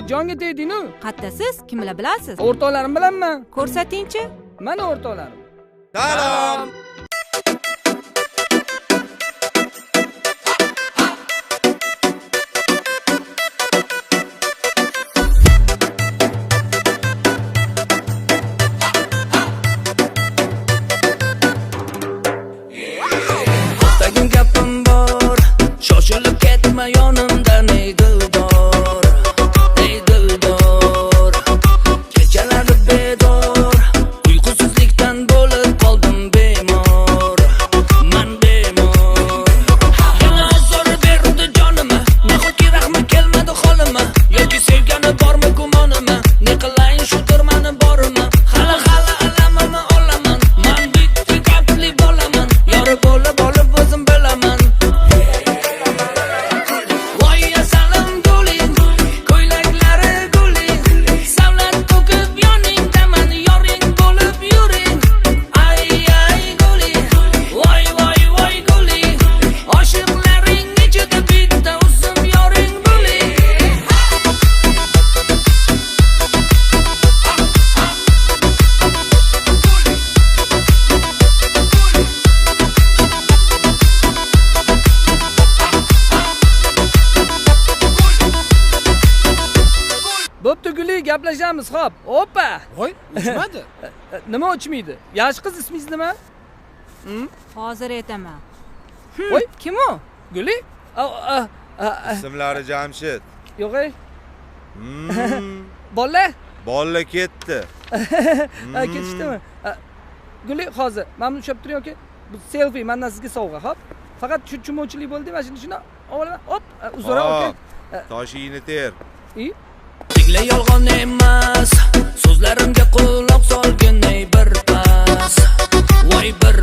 Jonga tegding-ku. Qattasiz? Kimlar bilasiz? O'rtoqlarim bilanman. Ko'rsatingchi. Mana o'rtoqlarim. Salom. Tagim gapim bor, shoshilib ketma yonimdan ey dildor, ey dildor. Kechalari bedor, uyqusizlikdan bo'lib qoldim bemor, man bemor. Yana azor berdi jonima, nahotki rahmi kelmadi holima, yoki sevgani bormi gumonima, ne qilayin shu turmani borimi, hali alamini olaman, man bitta gapli bo'laman, yori bo'lib o'zim bilaman. Voy asalim guling, ko'ylaklari guling, savlat to'kib yoningdaman, yoring bo'lib yuring. Ay guling, voy guling, oshiqlaring ichida bitta o'zim yoring bo'ling. Bo'pti Guli, gaplashamiz, xo'p. Oppa. Voy, uchmadi. Nima uchmaydi? Yosh qiz, ismingiz nima? Hozir aytaman. Voy, Kim u? Guli? Ismlari Jamshid. Yo'q ey. Bola? Bolla ketdi. Ketishdimi? Guli, hozir men buni ushlab turing yoki bu selfie mendan sizga sovg'a, xo'p? Faqat shu chumovchilik bo'ldi, mana shuni olaman. Hop, uzra, okey. Toshingni ter. Tingla yolg'on emas, so'zlarimga quloq solgin ey bir pas. Voy bir